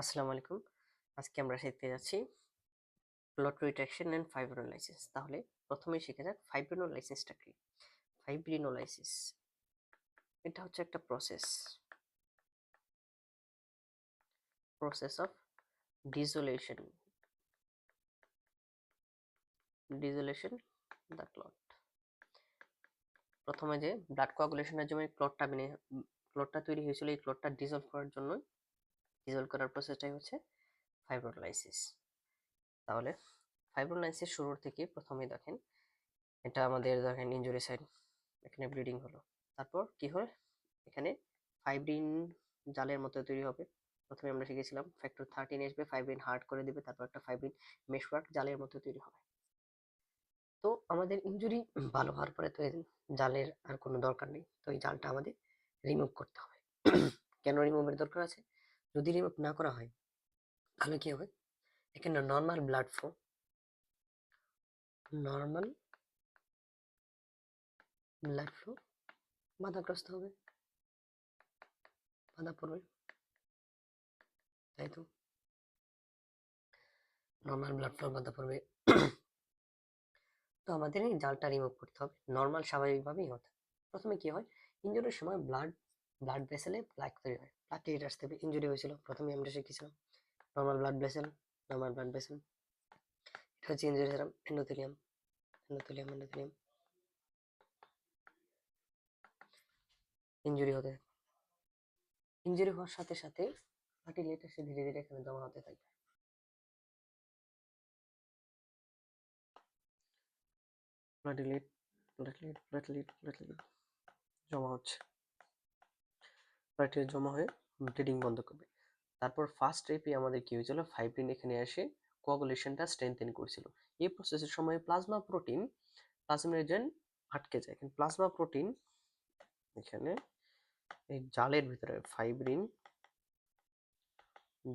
আসসালামু আলাইকুম। আজকে আমরা শিখতে যাচ্ছি প্লট রিট্রাকশন এন্ড ফাইব্রিনোলাইসিস। তাহলে প্রথমেই শিখে যাক ফাইব্রিনোলাইসিসটা কি। ফাইব্রিনোলাইসিস এটা হচ্ছে একটা process of dissolution dissolution the clot. প্রথমে যে ব্লাড কোয়াগুলেশনের জন্য ক্লটটা তৈরি হয়েছিল, এই ক্লটটা ডিসলভ করার জন্য, ডিসলভ করার প্রসেসটাই হচ্ছে ফাইব্রিনোলাইসিস। তাহলে ফাইব্রিনোলাইসিস শুরুর থেকে প্রথমে দেখেন, এটা আমাদের দেখেন ইনজুরি সাইড, এখানে ব্লিডিং হলো, তারপর কি হয়, এখানে ফাইব্রিন জালের মতো তৈরি হবে। প্রথমে আমরা শিখেছিলাম ফ্যাক্টর 13 আসবে, ফাইব্রিন হার্ড করে দিবে, তারপর একটা ফাইব্রিন মেশওয়ার্ক জালের মতো তৈরি হবে। তো আমাদের ইনজুরি ভালো হওয়ার পরে তো এই জালের আর কোনো দরকার নেই, তো এই জালটা আমাদের রিমুভ করতে হবে। কেন রিমুভের দরকার আছে? যদি রিমুভ না করা হয় তাহলে কি হবে, এখানে নর্মাল ব্লাড ফ্লো বাধাগ্রস্ত হবে, বাধা পড়বে, তাই তো নর্মাল ব্লাড ফ্লো বাধা পড়বে। তো আমাদের এই জালটা রিমুভ করতে হবে নর্মাল স্বাভাবিকভাবেই হতে। প্রথমে কি হয়, ইনজুরির সময় ব্লাড ভেসেলে প্লাক তৈরি হয়, প্লাকেলেটাস থেকে ইনজুরি হয়েছিল, প্রথমে আমরা শিখেছিলাম নর্মাল ব্লাড ভেসেল। এটা হচ্ছে ইনজুরি সিরাম, এন্ডোথেলিয়াম ইনজুরি হতে, ইনজুরি হওয়ার সাথে সাথে প্লাকেলেটাস ধীরে ধীরে এখানে জমা হতে থাকবে। প্লাটেলেট জমা হচ্ছে, প্লাটেলেট জমা হয়ে ব্লিডিং বন্ধ করবে। তারপর ফার্স্ট স্টেপে আমাদের কি হয়েছিল, ফাইব্রিন এখানে এসে কোয়াগুলেশনটা স্ট্রেংথেন করছিল। এই প্রসেসের সময় প্লাজমিনোজেন আটকে যায়। কিন্তু প্লাজমা প্রোটিন এখানে এই জালের ভিতরে, ফাইব্রিন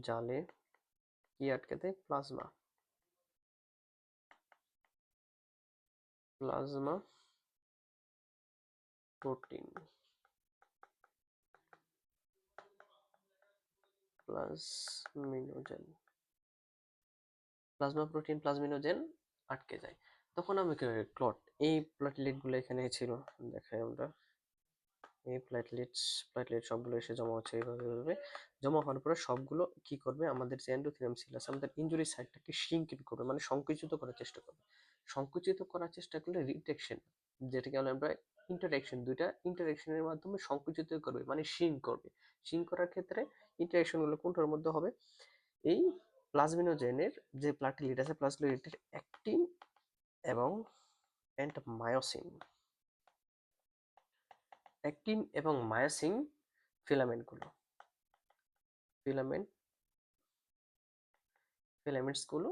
জালে কি আটকে দেয়, প্লাজমা প্রোটিন প্লাজমিনোজেন আটকে যায়। তখন আমি ক্লট, এই প্লাটলেট গুলো এখানে ছিল, দেখাই আমরা, এই প্লেটলেট সবগুলো এসে জমা হচ্ছে এইভাবে জমা হওয়ার পরে সবগুলো কি করবে, আমাদের যে এন্ডোথেলিয়াম সেল আছে আমাদের ইনজুরি সাইটটাকে শ্রিঙ্কেন করবে, মানে সংকুচিত করার চেষ্টা করবে। সংকুচিত করার চেষ্টা করলে রিট্রাকশন, যেটাকে আমরা দুইটা ইন্টারেকশনের মাধ্যমে সংকুচিত করবে, মানে শ্রিঙ্ক করবে। শ্রিঙ্ক করার ক্ষেত্রে ইন্টারেকশন গুলো কোনটার মধ্যে হবে, এই প্লাজমিনোজেনের যে প্লাটিলিড আছে, প্লাজমিনোজেনের অ্যাক্টিন এবং মায়োসিন, ফিলামেন্টগুলো ফিলামেন্টসগুলো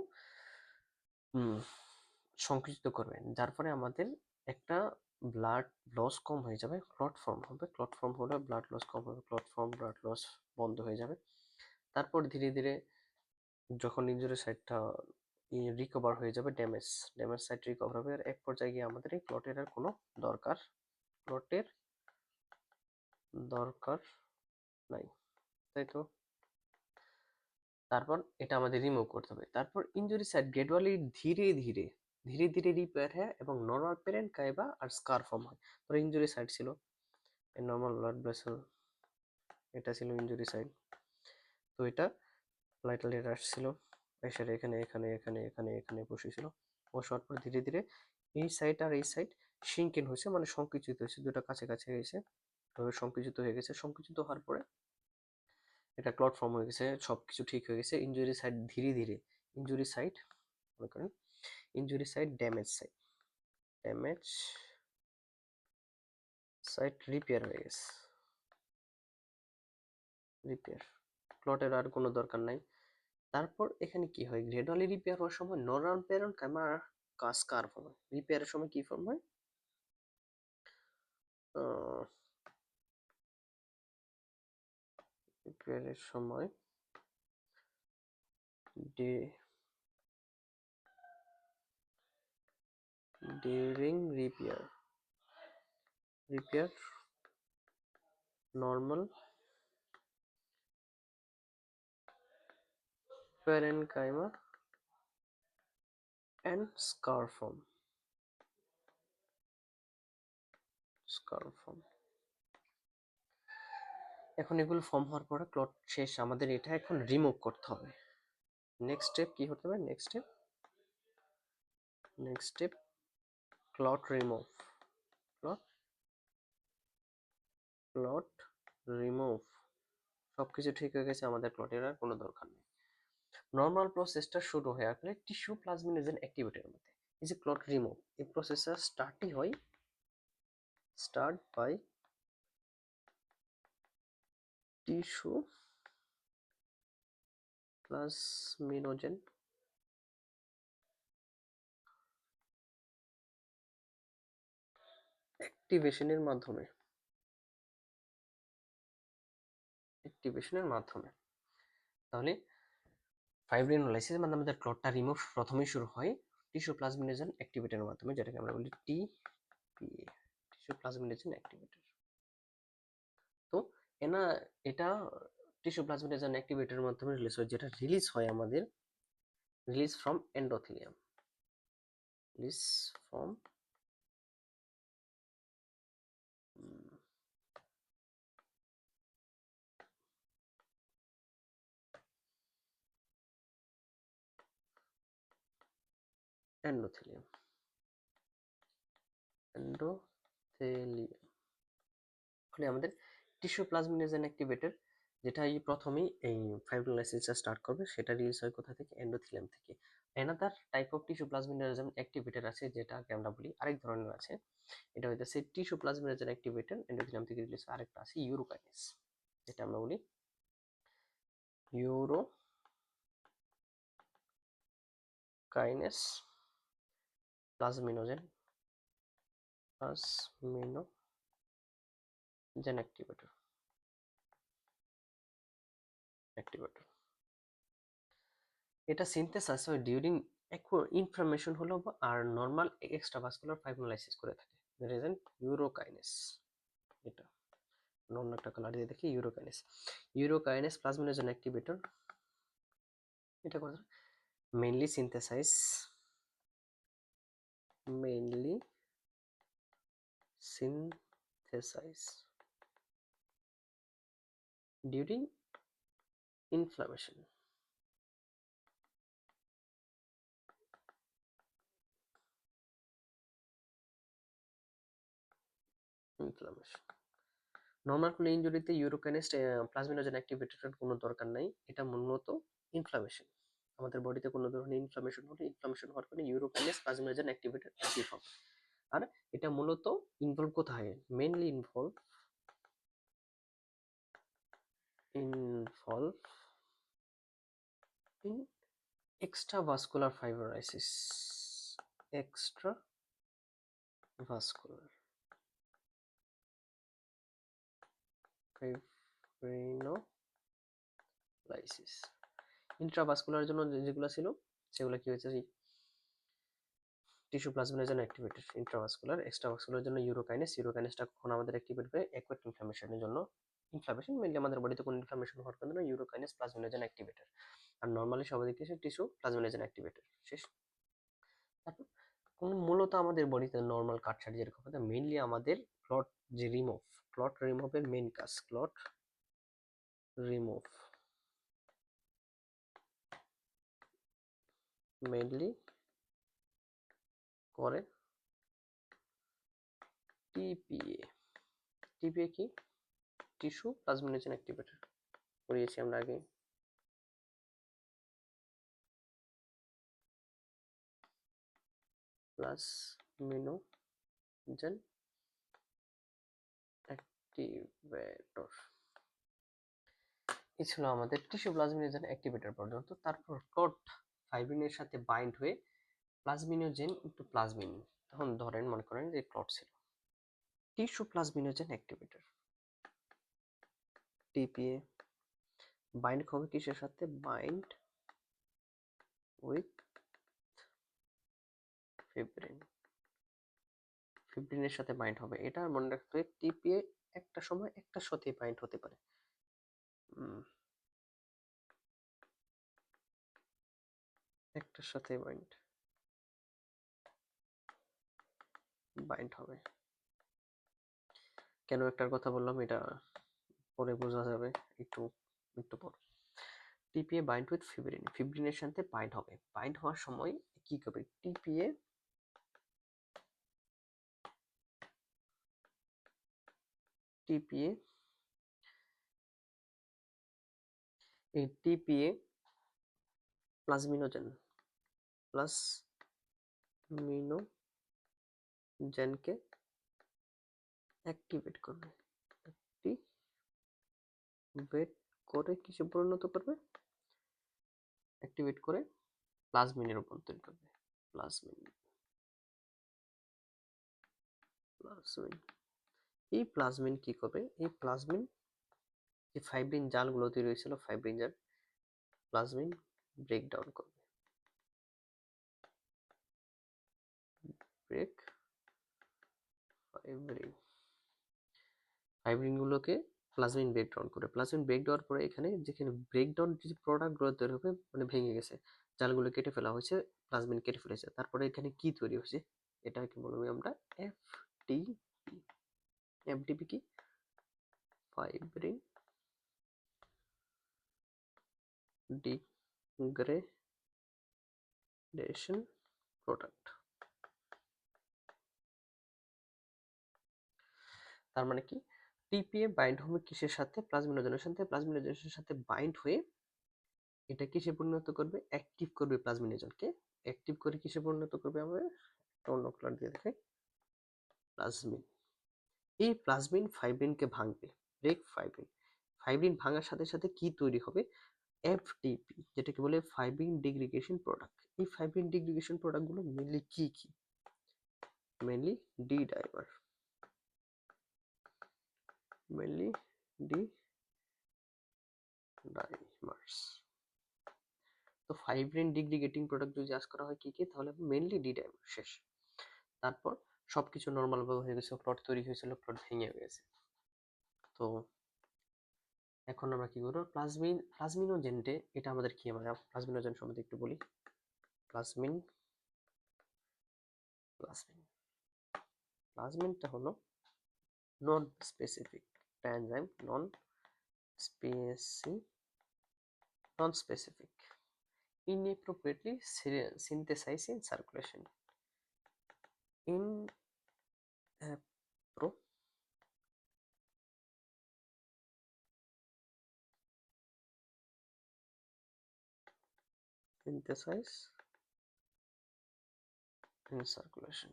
সংকুচিত করবেন, যার ফলে আমাদের একটা ব্লাড লস কম হয়ে যাবে, ক্লট ফর্ম হবে, ক্লট ফর্ম হলে ব্লাড লস কম হবে, ব্লাড লস বন্ধ হয়ে যাবে। তারপর ধীরে ধীরে যখন ইনজুরি সাইটটা রিকভার হয়ে যাবে, ড্যামেজ সাইট রিকভার হবে, আর এক পর্যায়ে গিয়ে আমাদের এই ক্লটের আর কোনো ক্লটের দরকার নাই, তাই তো। তারপর এটা আমাদের রিমুভ করতে হবে। তারপর ইনজুরি সাইট গ্র্যাজুয়ালি ধীরে ধীরে রিপেয়ার হয় এবং নর্মাল পেরেন্ট কাইবা আর স্কার ফর্ম হয়। ধরো ইনজুরি সাইট ছিল নর্মাল ব্লাড ভেসেল, এটা ছিল ইনজুরি সাইট, তো এটা প্লাটেলেট আসছিল, এসে এখানে এখানে এখানে এখানে এখানে বসেছিল, বসার পর ধীরে ধীরে এই সাইড আর এই সাইড শ্রিঙ্কেন হয়েছে, মানে সংকুচিত হয়েছে, দুটো কাছে গেছে, সংকুচিত হয়ে গেছে। সংকুচিত হওয়ার পরে এটা ক্লট ফর্ম হয়ে গেছে, সবকিছু ঠিক হয়ে গেছে। ইনজুরি সাইট মনে করেন ড্যামেজ সাইট রিপেয়ার হয়ে গেছে, ক্লটের আর কোনো দরকার নাই। তারপর এখানে কি হয়, গ্রেডুয়ালি রিপেয়ার হওয়ার সময় নর্মাল পেরন কামার কাস্কার ফর্ম হয়। রিপেয়ারের সময় কি ফর্ম হয়, রিপেয়ারের সময় during repair normal parenchyma and scariform. এখন এগুলো ফর্ম হওয়ার পরে ক্লট শেষ, আমাদের এটা এখন রিমুভ করতে হবে। নেক্সট স্টেপ কি হতে হবে? Next step clot remove. Clot remove, সবকিছু ঠিক হয়ে গেছে, আমাদের ক্লটের আর কোনো দরকার নেই। নর্মাল প্রসেসটা শুরু হয়ে আসলে টিস্যু প্লাজমিনেজেন অ্যাক্টিভিটির মধ্যে। এই যে ক্লট রিমুভ, এই প্রসেসটা স্টার্ট বাই টিস্যু প্লাজমিনোজেন অ্যাক্টিভেশনের মাধ্যমে। তাহলে ফাইব্রিনোলাইসিসের মাধ্যমে আমাদের ক্লটটা রিমুভ প্রথমেই শুরু হয় টিস্যু প্লাজমিনেজেন অ্যাক্টিভেটরের মাধ্যমে, যেটাকে আমরা বলি টিপিএ, টিস্যু প্লাজমিনেজেন অ্যাক্টিভেটর। তো এটা টিস্যু প্লাজমিনেজেন অ্যাক্টিভেটরের মাধ্যমে রিলিজ হয়, যেটা রিলিজ হয় আমাদের রিলিজ ফ্রম এন্ডোথেলিয়াম। ফলে আমাদের টিস্যু প্লাজমিনেজেন অ্যাক্টিভেটর, যেটা এই প্রথমেই এই ফাইব্রোলাইসিসটা স্টার্ট করবে, সেটা রিলিজ হয় কোথা থেকে? এন্ডোথেলিয়াম থেকে। Another type of tissue plasminogen activator আছে, যেটাকে আমরা বলি, আরেক ধরনের আছে, এটা হইতেছে টিস্যু প্লাজমিনেজেন অ্যাক্টিভেটর এন্ডোথেলিয়াম থেকে রিলিজ হয়। আরেকটা আছে ইউরোকাইনেস, যেটা আমরা বলি ইউরোকাইনেস প্লাজমিনোজেন অ্যাক্টিভেটর। এটা সিনথেসাস হয় ডিউরিং ইনফ্লামেশন হলো আর নর্মাল এক্সট্রাভাস্কুলার ফাইব্রোলাইসিস করে থাকে। রিজন ইউরোকাইনেস, এটা অন্য একটা কালার দিয়ে দেখি, ইউরোকাইনেস প্লাজমিনোজেন অ্যাক্টিভেটর। এটা করে mainly synthesise during inflammation. Normal কোনো ইনজুরিতে ইউরোকাইনেস প্লাজমিনোজেন অ্যাক্টিভেটরের কোনো দরকার নাই, এটা মূলত ইনফ্লামেশন। আমাদের বডিতে কোনো ধরনের ইনফ্লামেশন হওয়ার কারণে ইউরোকাইনেস প্লাজমিনোজেন অ্যাক্টিভেটর অ্যাক্টিভ হবে। আর এটা মূলত ইনভলভ কোথায়? Mainly involve in extravascular fibrosis, fibrinolysis। Intravascular জন্য যেগুলো ছিল সেগুলো কি হয়েছে? Tissue plasminogen activator intravascular. Extravascular জন্য ইউরোকাইনেসটা কখন আমাদের অ্যাক্টিভেট করে? অ্যাকুয়েট ইনফ্লামেশনের জন্য। ইনফ্লামেশন মেইনলি আমাদের বডিতে কোনো ইনফ্লামেশন হওয়ার কারণে ইউরোকাইনেস প্লাজমিনোজেন অ্যাক্টিভেটর। আর নরমালি সবাই দেখতেছে টিস্যু প্লাজমিনোজেন অ্যাক্টিভেটর। শেষ। তারপর মূলত আমাদের বডিতে নর্মাল কাটছাট যেরকম হয়, মেইনলি আমাদের ক্লট রিমুভের মেইন কাজ মেইনলি করে টিপিএ কি? টিস্যু প্লাজমিনোজেন অ্যাক্টিভেটর করিয়েছি আমরা আগে। প্লাজমিনোজেন অ্যাক্টিভেটর এই ছিল আমাদের টিস্যু প্লাজমিনোজেন অ্যাক্টিভেটর পর্যন্ত। তারপর ক্লট ফাইব্রিনের সাথে বাইন্ড হয়ে প্লাজমিনোজেন ইনটু প্লাজমিন, তখন ধরেন মনে করেন যে ক্লট ছিল। Tissue plasminogen activator TPA bind হবে কিসের সাথে? বাইন্ড উইথ ফিব্রিনের সাথে বাইন্ড হবে। এটা মনে রাখতে হবে, টিপিএ একটা সময় একটার সাথে বাইন্ড হতে পারে। একটার সাথে বাইন্ড হবে। কেন একটার কথা বললাম এটা পরে বোঝা যাবে একটু একটু পর। টিপিএ বাইন্ড উইথ ফিব্রিন, ফিব্রিনের সাথে বাইন্ড হবে। বাইন্ড হওয়ার সময় কি করবে? টিপিএ টিপিএ এই টিপিএ প্লাজমিনোজেন প্লাজমিনোজেনকে অ্যাক্টিভেট করবে। অ্যাক্টিভেট করে কিসে পরিণত করবে? অ্যাক্টিভেট করে প্লাজমিনে রূপান্তরিত করবে। প্লাজমিন এই প্লাজমিন কি করবে? এই প্লাজমিন যে ফাইব্রিন জালগুলো তৈরি হয়েছিল, ফাইব্রিন জাল প্লাজমিন ব্রেকডাউন করবে। ব্রেক ফাইব্রিন গুলোকে প্লাজমিন ব্রেকডাউন করে। প্লাজমিন ব্রেক দেওয়ার পরে এখানে যেখানে ব্রেকডাউন যে প্রোডাক্টগুলো তৈরি হবে, মানে ভেঙে গেছে, জালগুলো কেটে ফেলা হয়েছে, প্লাজমিন কেটে ফেলেছে, তারপরে এখানে কি তৈরি হয়েছে? এটাকে বলবো আমরা এফটিপি। এফটিপি কি? Fibrin degradation product. তার মানে কি? টিপিএ বাইন্ড হবে কিসের সাথে? প্লাজমিনোজেনের সাথে। প্লাজমিনোজেনের সাথে বাইন্ড হয়ে এটা কিসে পরিণত করবে? অ্যাক্টিভ করবে প্লাজমিনোজেনকে। অ্যাক্টিভ করে কিসে পরিণত করবে? আমরা অন্য কালার দিয়ে দেখাই। প্লাজমিন। এই প্লাজমিন ফাইব্রিনকে ভাঙবে। Break fibrin. ফাইব্রিন ভাঙার সাথে সাথে কি তৈরি হবে? এফটিপি, যেটাকে বলে ফাইব্রিন ডিগ্রিগেশন প্রোডাক্ট। এই ফাইব্রিন ডিগ্রিগেশন প্রোডাক্টগুলো মেনলি কি কি? Mainly D dimer, mainly D dimers. তো ফাইব্রিন ডিগ্রিগেটিং প্রোডাক্ট যদি আজ করা হয় কি কি, তাহলে মেনলি ডি ডাইমার শেষ। তারপর সবকিছু নর্মাল ভাবে হয়ে গেছে, প্লট তৈরি হয়েছিল, প্লট ভেঙে গেছে। তো এখন আমরা কি করবো? প্লাজমিনোজেনটে, এটা আমাদের কি? আমরা প্লাজমিনোজেন সম্বন্ধে একটু বলি। প্লাজমিনটা হলো non specific enzyme, non specific inappropriately synthesized in circulation. Synthesize in circulation.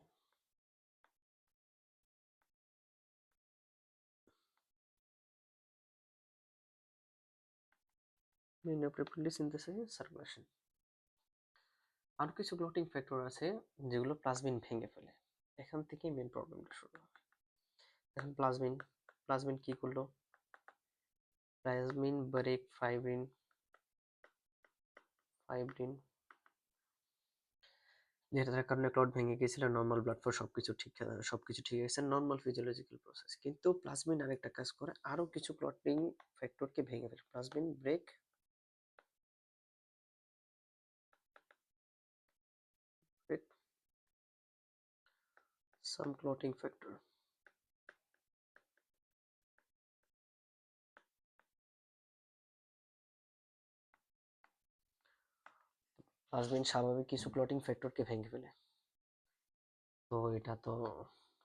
Inappropriately synthesized in circulation. আর কিছু ক্লটিং ফ্যাক্টর আছে যেগুলো প্লাজমিন ভেঙে ফেলে। এখান থেকে মেন প্রবলেমটা শুরু হয়। এখন প্লাজমিন কি করলো? প্লাজমিন ব্রেক ফাইব্রিন যেটার কারণে ক্লট ভেঙে গিয়েছিল, নর্মাল ব্লাড ফ্লো সবকিছু ঠিক আছে, নর্মাল ফিজিওলজিক্যাল প্রসেস। কিন্তু প্লাজমিন আরেকটা কাজ করে, আরো কিছু ক্লটিং ফ্যাক্টরকে ভেঙে ফেলে। প্লাজমিন ব্রেক সাম ক্লটিং ফ্যাক্টর। প্লাজমিন স্বাভাবিক কিছু ক্লটিং ফ্যাক্টরকে ভেঙে ফেলে, তো এটা তো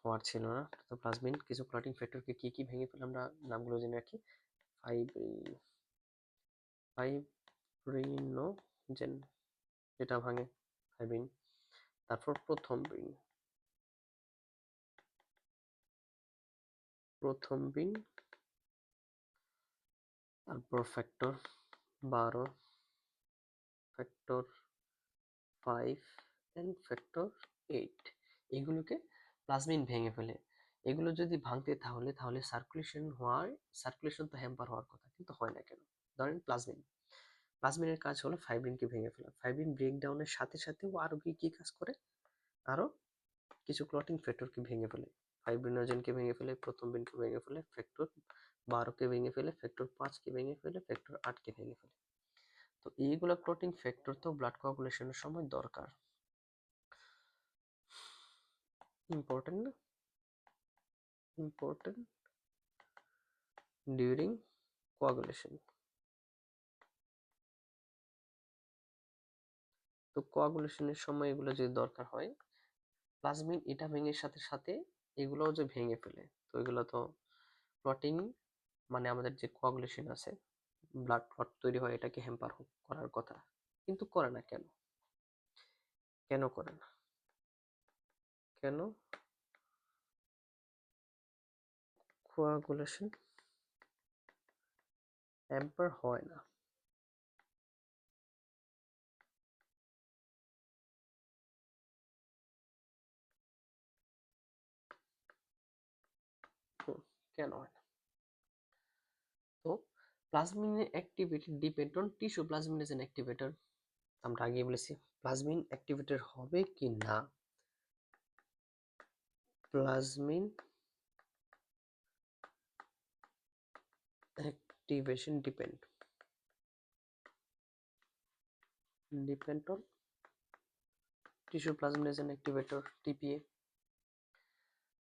হওয়ার ছিল না। তো প্লাজমিন কিছু ক্লটিং ফ্যাক্টরকে কি কি ভেঙে ফেলে আমরা নামগুলো জেনে রাখি। ফাইব্রিনোজেন যেটা ভাঙে ফাইব্রিন, তারপর প্রথমবিন, তারপর ফ্যাক্টর 12, ফ্যাক্টর 5 এন্ড ফ্যাক্টর 8, এগুলোকে প্লাজমিন ভেঙে ফেলে। এগুলো যদি ভাঙতে তাহলে সার্কুলেশন তো হ্যাম্পার হওয়ার কথা, কিন্তু হয় না কেন? ধরেন প্লাজমিনের কাজ হলো ফাইব্রিনকে ভেঙে ফেলা। ফাইব্রিন ব্রেকডাউনের সাথে সাথেও আরো কি কি কাজ করে? আরো কিছু ক্লটিং ফ্যাক্টরকে ভেঙে ফেলে। ফাইব্রিনোজেনকে ভেঙে ফেলে, প্রথমবিনকে ভেঙে ফেলে, ফ্যাক্টর 12কে ভেঙে ফেলে, ফ্যাক্টর 5কে ভেঙে ফেলে, ফ্যাক্টর 8কে ভেঙে ফেলে। তো এইগুলো ক্লটিং ফ্যাক্টর তো ব্লাড কোয়াগুলেশনের সময় দরকার, ইম্পর্টেন্ট না, ইম্পর্টেন্ট ডিউরিং কোয়াগুলেশন। তো কোয়াগুলেশনের সময় এগুলো যদি দরকার হয়, প্লাজমিন এটা ভেঙে সাথে সাথে এগুলোও যে ভেঙে ফেলে, তো এগুলো তো ক্লটিং মানে আমাদের যে কোয়াগুলেশন আছে, ব্লাড ক্লট তৈরি হয়, এটাকে হ্যাম্পার করার কথা, কিন্তু করে না কেন? কেন করে না? কেন কোয়াগুলেশন হ্যাম্পার হয় না? কেন হয় না? তো প্লাজমিনের activity depend on tissue plasminogen activator. আমরা আগে বলেছি প্লাজমিন অ্যাক্টিভেটর হবে কি না, plasmin activation depend on tissue plasminogen activator TPA.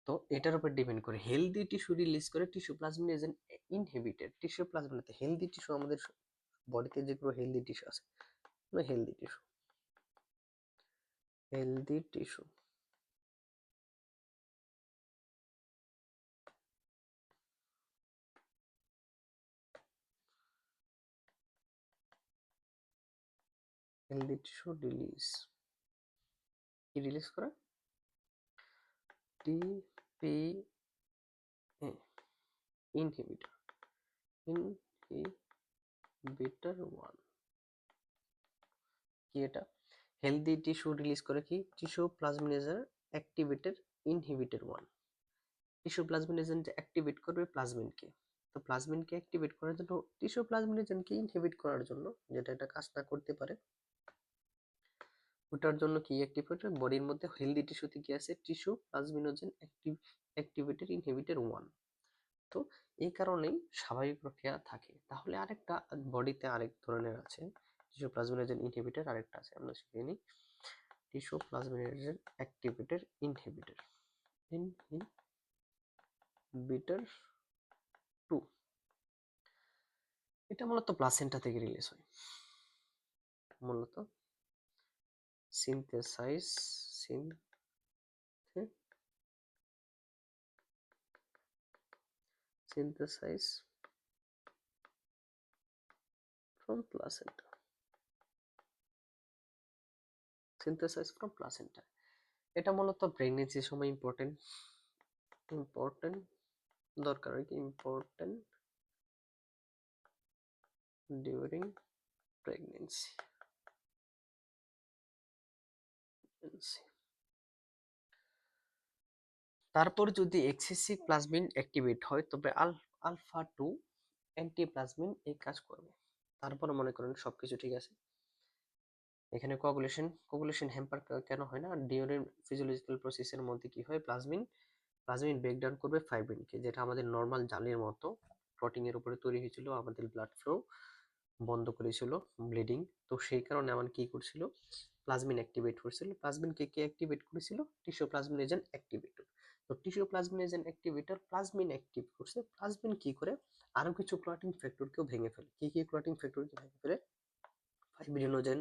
তো এটার উপর ডিপেন্ড করে হেলদি টিস্যু রিলিজ করে টিস্যু প্লাজমিনেশন ইনহিবিটেড। টিস্যু প্লাজমিনেতে হেলদি টিস্যু, আমাদের বডিতে যেগুলো হেলদি টিস্যু আছে, healthy tissue, healthy tissue healthy tissue release, কি রিলিজ করে? TPA inhibitor, inhibitor 1। কি এটা? হেলদি টিস্যু রিলিজ করে কি? Tissue plasminogen activator inhibitor 1। Tissue plasminogen activate করবে প্লাজমিনকে। তো প্লাজমিনকে অ্যাক্টিভেট করার জন্য, টিস্যু প্লাজমিনেশনকে ইনহিবিট করার জন্য, যেটা এটা কাজ না করতে পারে, ওটার জন্য কি অ্যাক্টিভ হচ্ছে? বডির মধ্যে হেলদি টিস্যুতে কি আছে? Tissue plasminogen activated inhibitor 1। তো এই কারণেই স্বাভাবিক প্রক্রিয়া থাকে। তাহলে আরেকটা বডিতে আরেক ধরনের আছে টিস্যু প্লাজমিনোজেন ইনহিবিটর, আরেকটা আছে, আমরা শিখে নিই। Tissue plasminogen activated inhibitor, inhibitor 2। এটা মূলত প্লাসেন্টা থেকে রিলিজ হয়, মূলত synthesise synthesise from placenta, synthesise from placenta. এটা মূলত প্রেগনেন্সির সময় ইম্পর্টেন্ট, দরকার হয় কি? Important during pregnancy. তারপর যদি এক্সেসিভ প্লাজমিন অ্যাক্টিভেট হয়, তবে আলফা 2 অ্যান্টিপ্লাজমিন এই কাজ করবে। তারপরে মনে করেন সবকিছু ঠিক আছে, এখানে কোগুলেশন হ্যাম্পার কেন হয় না? ডিউরিং ফিজিওলজিক্যাল প্রসেসের মধ্যে কি হয়? প্লাজমিন ব্রেকডাউন করবে ফাইব্রিনকে, যেটা আমাদের নর্মাল জালির মতো প্রোটিন এর উপরে তৈরি হয়েছিল, আমাদের ব্লাড ফ্লো বন্ধ করেছিল, ব্লিডিং। তো সেই কারণে আমার কি করছিল? প্লাজমিন অ্যাক্টিভেট করছিল। প্লাজমিনকে কে অ্যাক্টিভেট করেছিল? Tissue plasminogen activator. তো tissue plasminogen activator plasmin active করছে। প্লাজমিন কি করে? আরো কিছু ক্লটিং ফ্যাক্টরকেও ভেঙে ফেলে। কি কি ক্লটিং ফ্যাক্টরকে ভেঙে ফেলে? ফাইব্রিনোজেন,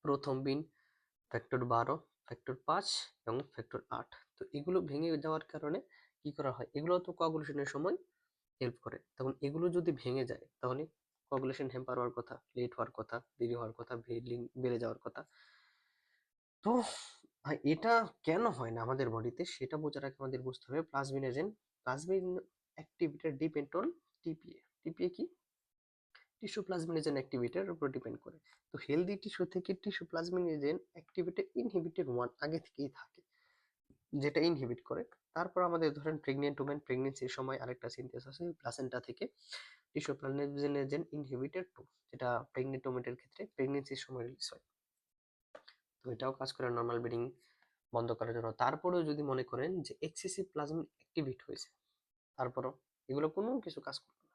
প্রোথ্রম্বিন, ফ্যাক্টর 12, ফ্যাক্টর 5 এবং ফ্যাক্টর 8। তো এগুলো ভেঙে যাওয়ার কারণে কি করা হয়? এগুলো তো কোয়াগুলেশনের সময় হেল্প করে। তখন এগুলো যদি ভেঙে যায়, তাহলে কোয়াগুলেশন হ্যাম্পার হওয়ার কথা, লেট হওয়ার কথা, দেরি হওয়ার কথা, ব্লিডিং বেড়ে যাওয়ার কথা। তো ভাই এটা কেন হয় না আমাদের বডিতে, সেটা বোঝার আগে আমাদের বুঝতে হবে plasmin activity depend on TPA. TPA কি? টিস্যু প্লাজমিনেজেন অ্যাক্টিভিটির উপর ডিপেন্ড করে। তো হেলদি টিস্যু থেকে টিস্যু প্লাজমিনেজেন অ্যাক্টিভিটি ইনহিবিটর 1 আগে থেকেই থাকে, যেটা ইনহিবিট করে। তারপর আমাদের ধরেন প্রেগনেন্ট ওমেন, প্রেগনেন্সির সময় আরেকটা সিনথেস আছে প্লাসেন্টা থেকে, টিস্যু প্লাজমিনেজেন ইনহিবিটর 2, যেটা প্রেগনেন্ট ওমেনের ক্ষেত্রে প্রেগনেন্সির সময় রিলিজ হয়। তো এটাও কাজ করে নর্মাল ব্লিডিং বন্ধ করার জন্য। তারপরেও যদি মনে করেন যে এক্সেসিভ প্লাজমিন অ্যাক্টিভেট হয়েছে, তারপরও এগুলো কোনো কিছু কাজ করলো না,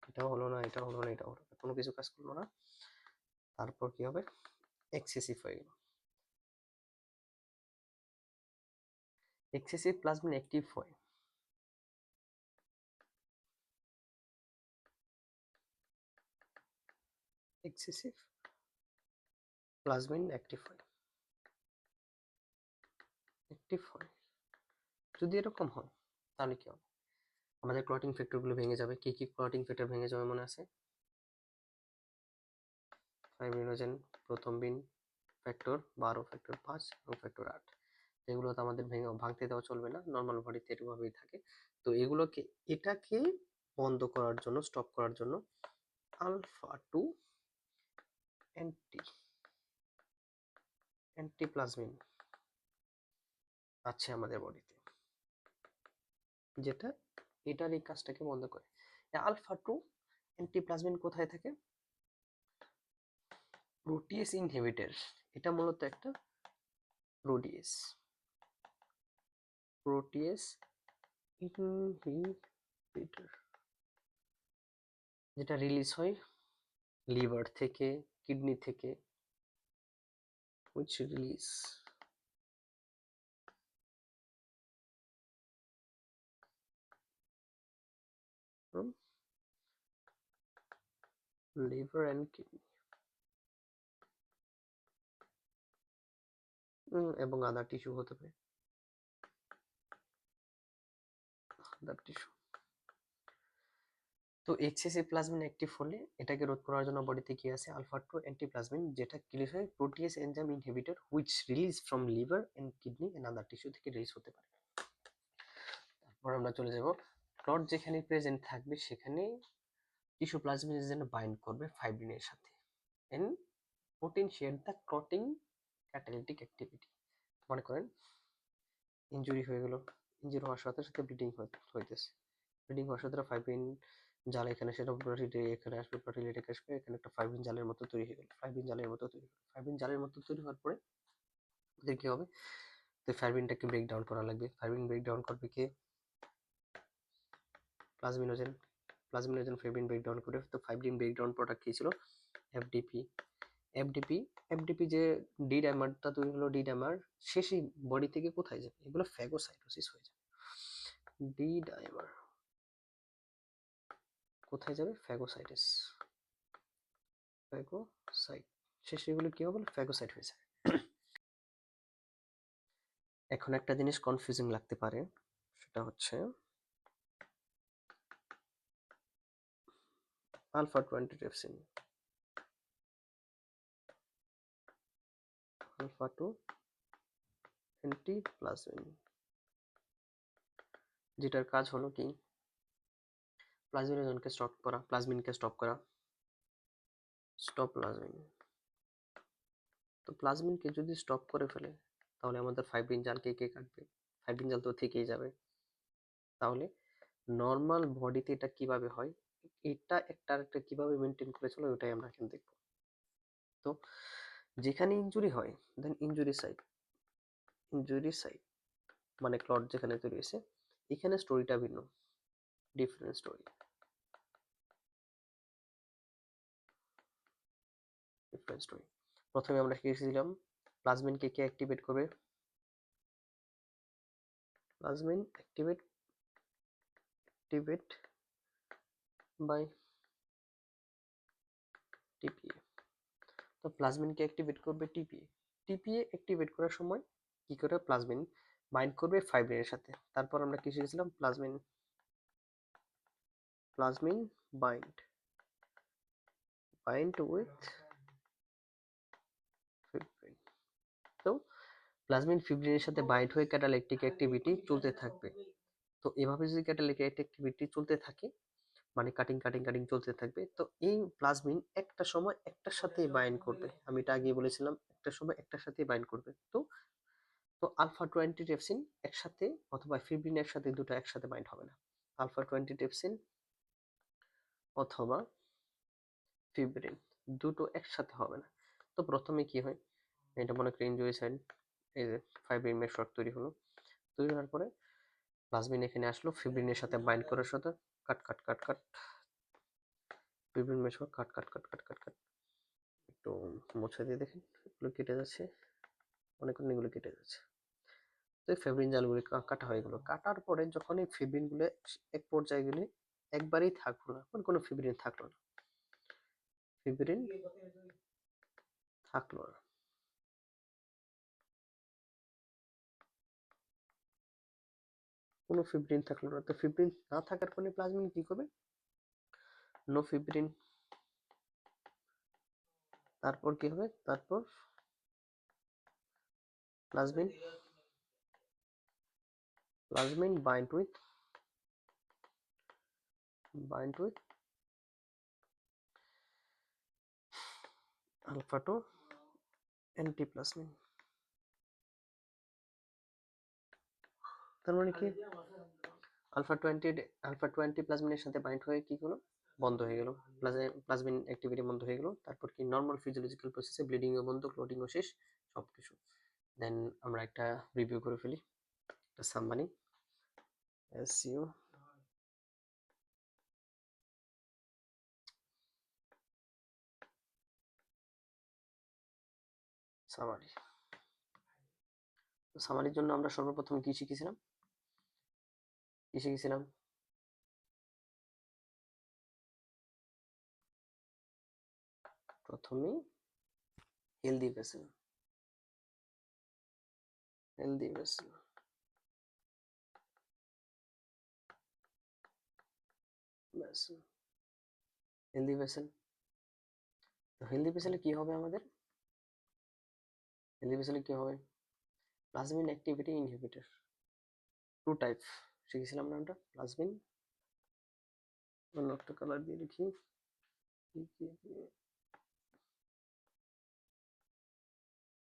এটাও হলো না, এটাও হলো না, এটাও হলো না, কোনো কিছু কাজ করলো না, তারপর কি হবে, এক্সেসিভ হয়ে গেল। এক্সেসিভ প্লাজমিন অ্যাক্টিভ হয়, এক্সেসিভ প্লাজমিন অ্যাক্টিভ হয়, অ্যাক্টিভ হয়। যদি এরকম হয় তাহলে কি হবে, আমাদের ক্লটিং ফ্যাক্টরগুলো ভেঙে যাবে। কি কি ক্লটিং ফ্যাক্টর ভেঙে যাবে মনে আছে? ফাইব্রিনোজেন, প্রথম্বিন ফ্যাক্টর 12, ফ্যাক্টর 5 এবং ফ্যাক্টর 8। এগুলো তো আমাদের ভাঙতে দেওয়া চলবে না, নর্মাল বডিতে এরকমভাবেই থাকে। তো এগুলোকে, এটাকে বন্ধ করার জন্য, স্টপ করার জন্য আলফা 2 অ্যান্টিপ্লাজমিন আছে আমাদের বডিতে, যেটা এটার এই কাজটাকে বন্ধ করে। আলফা 2 অ্যান্টিপ্লাজমিন কোথায় থাকে? প্রোটিয়েস ইনহিবিটর। এটা মূলত একটা প্রোটিয়েস, প্রোটিয়েস ইনহিবিটর, যেটা রিলিজ হয় লিভার থেকে, কিডনি থেকে, which release from liver and kidney এবং আদার টিস্যু হতে পারে, আদার টিস্যু। তো এক্সেসিভ প্লাজমিন অ্যাক্টিভ হলে এটাকে রোধ করার জন্য বডিতে কি আছে, আলফা 2 অ্যান্টিপ্লাজমিন, যেটা রিলিজ হয় protease enzyme inhibitor which release from liver and kidney and other tissue থেকে রিলিজ হতে পারে। তারপর আমরা চলে যাব, ক্লট যেখানে প্রেজেন্ট থাকবে সেখানে টিস্যু প্লাজমিনের জন্য বাইন্ড করবে ফাইব্রিনের সাথে and potentiate the clotting catalytic activity. মনে করেন ইনজুরি হয়ে গেল, ইনজুরি হওয়ার সাথে সাথে ব্লিডিং হইতেছে, ব্লিডিং হওয়ার সাথে ফাইব্রিন জাল এখানে, সেটা এখানে আসবে, প্লাটিলেটেক আসবে, এখানে একটা ফাইব্রিন জালের মতো তৈরি হয়ে গেল, ফাইব্রিন জালের মতো তৈরি হলো। ফাইব্রিন জালের মতো তৈরি হওয়ার পরে ওদের কি হবে, তো ফাইব্রিনটাকে ব্রেক ডাউন করা লাগবে। ফাইব্রিন ব্রেক ডাউন করবে কে, plasminogen. Plasminogen fibrin break down করে। তো ফাইব্রিন ব্রেক ডাউন প্রোডাক্ট কি ছিল, এফডিপি। এফডিপি, এফডিপি যে ডি ডাইমারটা তৈরি হলো, ডি ডাইমার শেষে বডি থেকে কোথায় যাবে, এগুলো ফ্যাগোসাইটোসিস হয়ে যাবে। ডি ডাইমার কোথায় যাবে, ফ্যাগোসাইটিস, ফ্যাগোসাইট, শেষে এগুলো কি হবে, ফ্যাগোসাইট হয়ে যায়। এখন একটা জিনিস কনফিউজিং লাগতে পারে, সেটা হচ্ছে আলফা 20 ট্রিপসিন, আলফা 2 অ্যান্টিপ্লাজমিন, যেটার কাজ হলো কি, প্লাজমিনোজেনকে স্টপ করা, প্লাজমিনকে স্টপ করা, স্টপ প্লাজমিন। তো প্লাজমিনকে যদি স্টপ করে ফেলে তাহলে আমাদের ফাইব্রিন জালকে কে কাটবে, ফাইব্রিন জাল তো থেকেই যাবে। তাহলে নর্মাল বডিতে এটা কিভাবে হয়, এটা একটা আরেকটা কিভাবে মেনটেন করে চলে, ওটাই আমরা এখন দেখব। তো যেখানে ইনজুরি হয়, দেন ইনজুরি সাইট, ইনজুরি সাইট মানে ক্লট যেখানে তৈরি হয়েছে, এখানে স্টোরিটা ভিন্ন, ডিফারেন্ট স্টোরি, ডিফারেন্ট স্টোরি। প্রথমে আমরা শিখেছিলাম প্লাজমিনকে কে অ্যাক্টিভেট করবে, প্লাজমিন অ্যাক্টিভেট বাই টিপিএ। তো প্লাজমিনকে অ্যাক্টিভেট করবে টিপিএ। টিপিএ অ্যাক্টিভেট করার সময় কি করে, প্লাজমিন বাইন্ড করবে ফাইব্রিনের সাথে। তারপর আমরা কি শিখেছিলাম, plasmin, plasmin bind, bind with fibrin. তো প্লাজমিন ফিব্রিনের সাথে বাইন্ড হয়ে ক্যাটালাইটিক অ্যাক্টিভিটি চলতে থাকবে। তো এভাবে যদি ক্যাটালাইটিক অ্যাক্টিভিটি চলতে থাকে, মানে কাটিং কাটিং কাটিং চলতে থাকবে, তো এই প্লাজমিন একটা সময় একটার সাথে বাইন্ড করবে। আমি এটা আগেই বলেছিলাম, একটা সময় একটার সাথে বাইন্ড করবে। তো তো আলফা 20 ট্রিপসিন একসাথে অথবা ফিব্রিন একসাথে, দুটো একসাথে বাইন্ড হবে না। আলফা 20 ট্রিপসিন অথবা ফিব্রিন দুটো একসাথে হবে না। তো প্রথমে কি হয়, এটা মনে করি ইনজুরি সাইড, এই যে ফাইব্রিন মেশওয়ার্ক তৈরি হলো, তৈরি হওয়ার পরে প্লাজমিন এখানে আসলো, ফিব্রিনের সাথে বাইন্ড করার সাথে কাট কাট কাট কাট, ফিব্রিন মেশওয়ার্ক কাট কাট কাট কাট কাট কাট, একটু মুছে দিয়ে দেখেন এগুলো কেটে যাচ্ছে, অনেকগুলো কেটে যাচ্ছে। তো এই ফিব্রিন জালগুলি কাটা হয়ে গেল। কাটার পরে যখন এই ফিব্রিনগুলো এক পর্যায়ে গেলে একবারেই থাকলো না, কোনো ফিব্রিন থাকলো না, ফিব্রিন থাকলো না। কোনো ফিব্রিন থাকলো না। তো ফিব্রিন না থাকার কারণে প্লাজমিন কি করবে? No fibrin. তারপর কি হবে? তারপর plasmin bind with alpha 2 antiplasmin। তার মানে কি আলফা 2 অ্যান্টিপ্লাজমিনের সাথে বাইন্ড হয়ে কি হলো? বন্ধ হয়ে গেল, প্লাজমিন অ্যাক্টিভিটি বন্ধ হয়ে গেল। তারপর কি নরমাল ফিজিওলজিক্যাল প্রসেসে ব্লিডিংও বন্ধ, ক্লটিংও শেষ, সবকিছু। দেন আমরা একটা রিভিউ করে ফেলি, একটা সাম্মারি। SU summary. তো সামারির জন্য আমরা সর্বপ্রথম কি শিখেছিলাম? প্রথমেই healthy vessel, healthy vessel, healthy vessel. তো হেলদি ভেসেলে কি হবে আমাদের? হেলদি ভেসেলে কি হবে? Plasmin activity inhibitor, two type শিখেছিলাম না আমরা? প্লাজমিন, অন্য একটা কালার দিয়ে লিখি,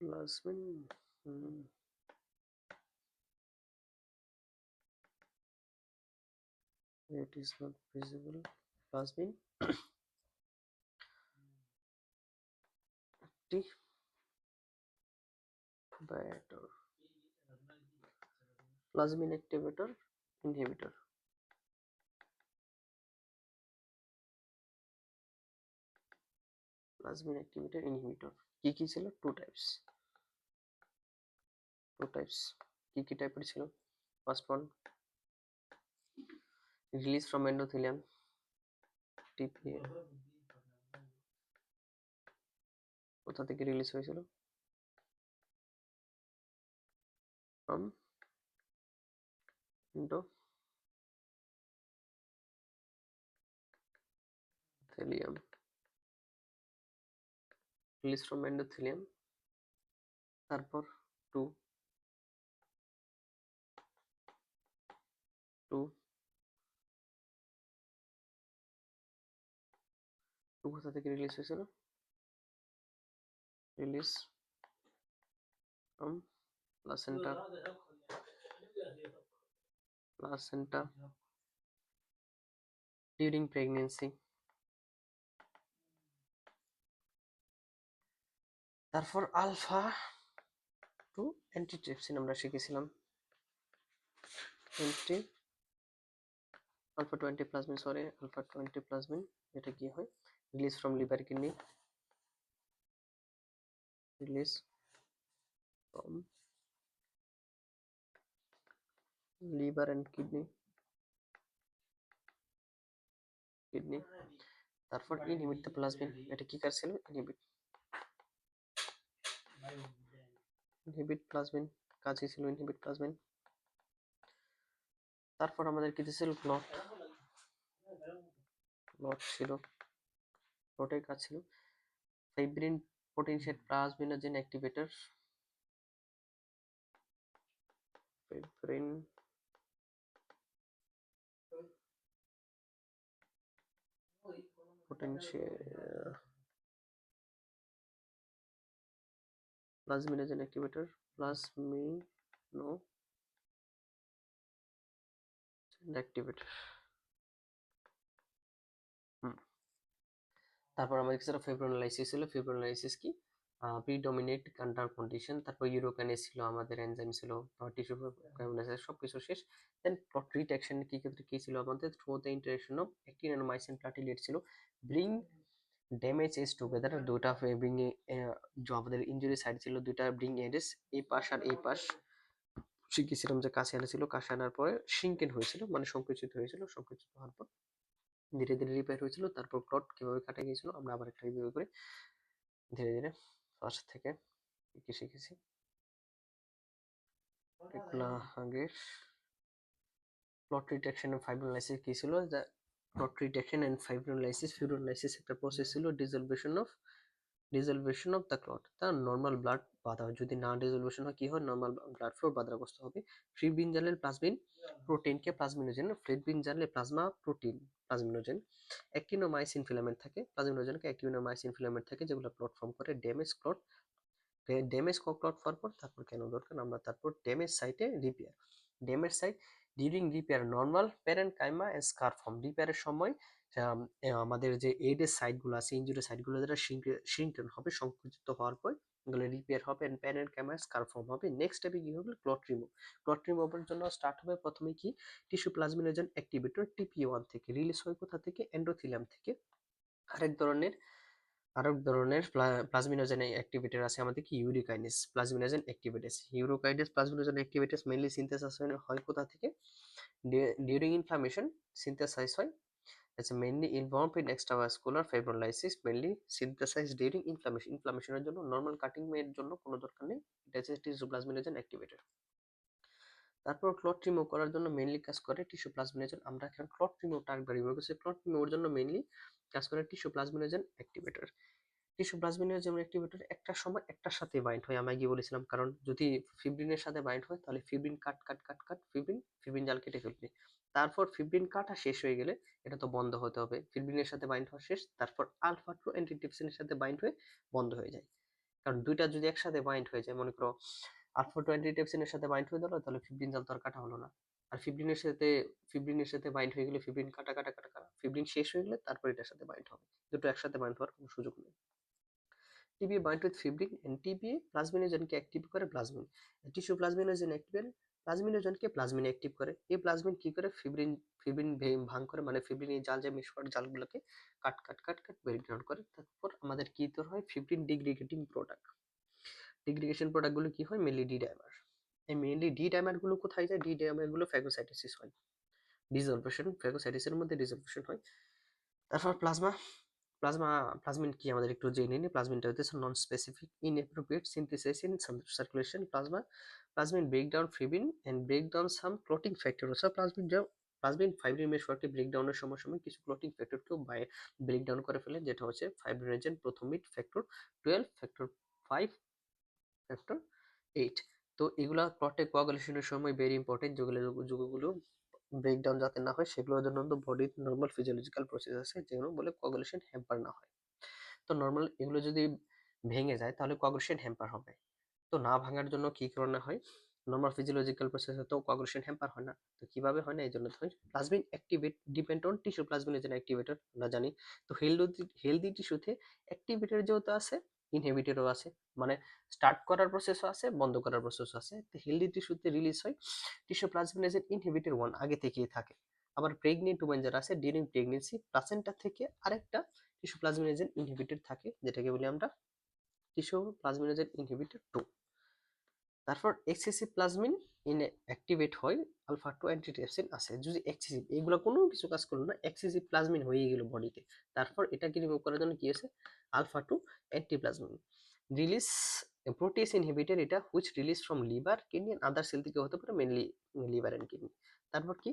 plasmin it is not visible, plasmin activator, plasmin activator inhibitor। plasmin activator inhibitor কি কি ছিল? Two types. কি কি টাইপের ছিল? First one release from endothelium, tPA. কোথা থেকে রিলিজ হয়েছিল? From endothelium, release from endothelium. তারপর টু টু টু কোথা থেকে রিলিজ হয়েছিল? Release from placenta, during pregnancy. তারপর আলফা 2 অ্যান্টিট্রিপসিন আমরা শিখেছিলাম। আলফা 2 অ্যান্টিপ্লাজমিন, আলফা 2 অ্যান্টিপ্লাজমিন, এটা কি হয়? Release from liver kidney, release from liver and kidney. তারপর ইনহিবিট দ্য প্লাজমিন, এটা কি কাজ ছিল? ইনহিবিট প্লাজমিন, কাজই ছিল ইনহিবিট প্লাজমিন। তারপর আমাদের কি ছিল? ক্লট ছিল, ক্লটের কাজ ছিল fibrin potentiate plasminogen activator, fibrin potential plasminogen activator, plasminogen activator। তারপর আমাদের কিছু ফিব্রিনোলাইসিস ছিল। ফিব্রিনোলাইসিস কি? প্রিডমিনেট কান্ট্রোল কন্ডিশন। তারপর ইউরোকানেস ছিল, আমাদের এনজাইম ছিল, টিস্যু কাইনেসিস, সবকিছু শেষ। দেন প্লট রিডাকশন কি ক্ষেত্রে কি ছিল আমাদের? Through the interaction of actin and myosin platelet ছিল, ব্রিং ড্যামেজ এজ টুগেদার, দুটা ব্রিং যে আমাদের ইনজুরি সাইড ছিল দুইটা ব্রিং এডেস, এই পাশ আর এই পাশ শিখেছিলাম যে কাছে আনা ছিল, কাছে আনার পরে শিঙ্কেন হয়েছিল, মানে সংকুচিত হয়েছিল, সংকুচিত হওয়ার পর ধীরে ধীরে রিপেয়ার হয়েছিল। তারপর ক্লট কিভাবে কাটা গিয়েছিল আমরা আবার একটা রিভিউ করে ধীরে ধীরে ফার্স্ট থেকে কি শিখেছি এগুলা আগের। প্লট ডিটেকশন এন্ড ফাইব্রোলাইসিস কি ছিল? যে প্লট ডিটেকশন এন্ড ফাইব্রোলাইসিস, ফিব্রোলাইসিস একটা প্রসেস ছিল ডিসলভেশন অফ দ্য ক্লট, তার নর্মাল ব্লাড বাধা হয়, যদি না ডিসলভেশন হয় কি হয়, নর্মাল ব্লাড ফ্লো বাধাগ্রস্ত হবে। ফ্রি ব্রিঞ্জালের প্লাজমিন প্রোটিনকে প্লাজমিনোজেন, ফ্রেড ব্রিঞ্জালে plasma protein plasminogen, actinomycin filament থাকে, প্লাজমিনোজেনকে অ্যাক্টিনোমাইসিন ফিলামেন্ট থাকে যেগুলো ক্লট ফর্ম করে, ড্যামেজ ক্লট হওয়ার পর তারপর কেন দরকার আমরা তারপর ড্যামেজ সাইটে repair, damage site during repair normal parenchyma scar form, রিপেয়ারের সময় আমাদের যে এডের সাইটগুলো আছে, ইনজুরি সাইটগুলো যেটা শ্রিঙ্কেন হবে, সংকুচিত হওয়ার পর এগুলো রিপেয়ার হবে এন্ড প্যারেনকাইমা স্কার ফর্ম হবে। নেক্সট স্টেপে কি হবে? ক্লট রিমুভের জন্য স্টার্ট হবে প্রথমে কি টিস্যু প্লাজমিনোজেন অ্যাক্টিভেটর TPA1 থেকে, রিলিজ হয় কোথা থেকে? এন্ডোথিলিয়াম থেকে। আরেক ধরনের প্লাজমিনোজেন অ্যাক্টিভেটর আছে আমাদের কি ইউরিকাইনেস প্লাজমিনোজেন অ্যাক্টিভেটেস, প্লাজমিনোজেন অ্যাক্টিভেটেস মেইনলি সিনথেসাইজ হয় কোথা থেকে? ডিউরিং ইনফ্লামেশন সিনথেসাইজ হয়, it's mainly involved in extravascular fibrolysis, mainly synthesized during inflammation, ইনফ্লামেশনের জন্য, নর্মাল কাটিং এর জন্য কোনো দরকার নেই, এটা হচ্ছে টিস্যু প্লাজমিনোজেন অ্যাক্টিভেটর। তারপর ক্লট রিমুভ করার জন্য মেইনলি কাজ করে টিস্যু প্লাজমিনোজেন, আমরা এখন ক্লট রিমুভটা একবার রিমুভ করছি, ক্লট রিমুভের জন্য মেইনলি কাজ করে tissue plasminogen activator. Tissue plasminogen activator একটা সময় একটার সাথে বাইন্ড হয়, আমি আগে বলেছিলাম, কারণ যদি ফিব্রিনের সাথে বাইন্ড হয় তাহলে ফিব্রিন কাট ফিব্রিন জাল কেটে ফেলবে। তারপর ফিব্রিন কাটা শেষ হয়ে গেলে এটা তো বন্ধ হতে হবে, ফিব্রিনের সাথে বাইন্ড হওয়া শেষ, তারপর আলফা টু অ্যান্টিট্রিপসিনের সাথে বাইন্ড হয়ে বন্ধ হয়ে যায়। কারণ দুইটা যদি একসাথে বাইন্ড হয়ে যায়, মনে করো আলফা টু অ্যান্টিট্রিপসিনের সাথে বাইন্ড হয়ে গেল, তাহলে ফিব্রিন জাল তো আর কাটা হলো না। আর ফিব্রিনের সাথে বাইন্ড হয়ে গেলে ফিব্রিন কাটা ফিব্রিন শেষ হয়ে গেলে তারপর এটার সাথে বাইন্ড হবে, দুটো একসাথে বাইন্ড হওয়ার কোনো সুযোগ নেই। TBA bind with fibrin and TBA প্লাজমিনোজেনকে অ্যাক্টিভ করে প্লাজমিন, টিস্যু প্লাজমিনোজেন প্লাজমিনোজেনকে প্লাজমিন অ্যাক্টিভ করে, এই প্লাজমিন কি করে? ফিব্রিন ভাঙ করে, মানে ফিব্রিন এই জাল যে মিশওয়ার্ড জালগুলোকে কাট ব্রেক ডাউন করে, তারপর আমাদের কি তৈরি হয়? Fibrin ডিগ্রিগেটিং product. ডিগ্রিগেশন প্রোডাক্টগুলো কি হয়? Mainly D dimer. এই মেনলি ডি ডাইমার গুলো কোথায় যায়? ডি ডাইমার গুলো ফ্যাগোসাইটোসিস হয়, ডিসলভেশন, ফ্যাগোসাইটোসিসের মধ্যে ডিসলভেশন হয়। তারপর প্লাজমা প্লাজমিন কি আমাদের একটু জেনে নিই। প্লাজমিনটা হচ্ছে non specific inappropriate synthesize in circulation plasmin break down fibrin and break down some clotting factor, অর্থাৎ প্লাজমিন ফাইব্রিন মেশওয়ার্ককে ব্রেক ডাউনের সময় কিছু ক্লটিং ফ্যাক্টরকেও ব্রেক ডাউন করে ফেলে, যেটা হচ্ছে ফাইব্রিনোজেন প্রথমিড ফ্যাক্টর 12, ফ্যাক্টর 5, ফ্যাক্টর 8। তো এগুলা ক্লটে কোয়াগুলেশনের সময় ভেরি ইম্পর্টেন্ট, যেগুলো ব্রেকডাউন যাতে না হয় সেগুলোর জন্য তো বডির নর্মাল ফিজিওলজিক্যাল প্রসেস আছে যেগুলো বলে কোয়াগুলেশন হ্যাম্পার না হয়। তো নর্মাল এগুলো যদি ভেঙে যায় তাহলে কোয়াগুলেশন হ্যাম্পার হবে। তো না ভাঙার জন্য কি করণীয় হয়? নর্মাল ফিজিওলজিক্যাল প্রসেসে তো কোয়াগুলেশন হ্যাম্পার হয় না, তো কিভাবে হয় না? এই জন্য হয় plasmin activate depend on tissue plasminogen activator, আমরা জানি। তো হেলদি টিস্যুতে অ্যাক্টিভেটর যেহেতু আছে, ইনহিবিটরও আছে, মানে স্টার্ট করার প্রসেসও আছে, বন্ধ করার প্রসেসও আছে। তো হেলদি টিস্যুতে রিলিজ হয় টিস্যু প্লাজমিনোজেন ইনহিবিটর 1 আগে থেকেই থাকে। আবার প্রেগনেন্ট ওমেন যারা আছে ডিউরিং প্রেগনেন্সি প্লাসেন্টা থেকে আরেকটা টিস্যু প্লাজমিনোজেন ইনহিবিটর থাকে, যেটাকে বলি আমরা টিস্যু প্লাজমিনোজেন ইনহিবিটর 2। তারপর এক্সেসিভ প্লাজমিন অ্যাক্টিভেট হয়, আলফা টু অ্যান্টিট্রিপসিন আছে, যদি এক্সেসিভ এগুলো কোনো কিছু কাজ করলো না, এক্সেসিভ প্লাজমিন হয়ে গেল বডিতে, তারপর এটাকে রিমুভ করার জন্য কি আছে? Alpha two antiplasmin release protease inhibitor, এটা which release from liver kidney and other cell থেকে হতে পারে, মেনলি লিভার এন্ড কিডনি। তারপর কি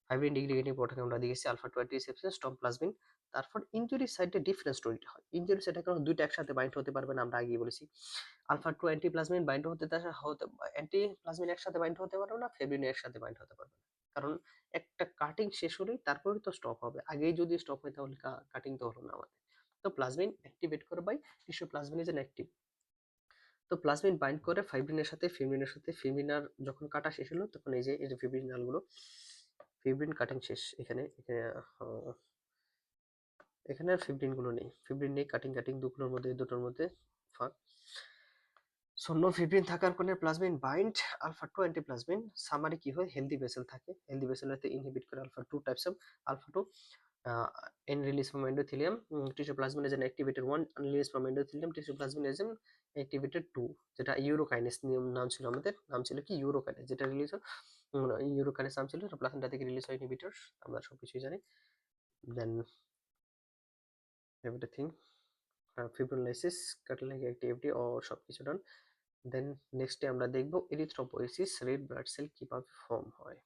ফাইব্রিন ডিগ্রিগেটিং প্রোডাক্ট আমরা দেখেছি আলফা টু অ্যান্টিসেপশন স্টপ প্লাজমিন। তারপর ইনজুরি সাইটে ডিফারেন্ট স্টোরিটা হয়, ইনজুরি সাইটে কারণ দুইটা একসাথে বাইন্ড হতে পারবে না, আমরা আগেই বলেছি। আলফা টু অ্যান্টিপ্লাজমিন বাইন্ড হতে অ্যান্টিপ্লাজমিন একসাথে বাইন্ড হতে পারবে না, ফেব্রিন একসাথে বাইন্ড হতে পারবে না, কারণ একটা কাটিং শেষ হলেই তারপরে তো স্টপ হবে, আগেই যদি স্টপ হয় তাহলে কাটিং তো হলো না আমাদের। তো প্লাজমিন অ্যাক্টিভেট করে বাই টিস্যু প্লাজমিনোজেন অ্যাক্টিভ। তো প্লাজমিন বাইন্ড করে ফিব্রিনার যখন কাটা শেষ হলো তখন এই যে ফিব্রিন জালগুলো, ফিব্রিন কাটিং শেষ, এখানে এখানে আর ফিব্রিন নেই, কাটিং দুটোর মধ্যে ফাঁক। সো নো ফিব্রিন থাকার কারণে plasmin bind alpha two antiplasmin, summary কি হয়? হেলদি ভেসেল থাকে, হেলদি ভেসেলতে ইনহিবিট করে alpha two types of alpha two N release from endothelium, tissue plasmin is an activator 1, release from endothelium, tissue plasmin is an activator 2, যেটা ইউরোকাইনেস নাম ছিল, আমাদের নাম ছিল কি ইউরোকাইনেস, যেটা রিলিজ হয় ইউরোকাইনেস নাম ছিল, প্লাসেন্টা থেকে রিলিজ হয় ইনহিবিটর, আমরা সবকিছুই জানি। দেন এভরিথিং ফিব্রোলাইসিস, ক্যাটালাইটিক অ্যাক্টিভিটি ও সবকিছু ডান। দেন নেক্সটে আমরা দেখব এরিথ্রোপোয়েসিস, রেড ব্লাড সেল কিভাবে ফর্ম হয়।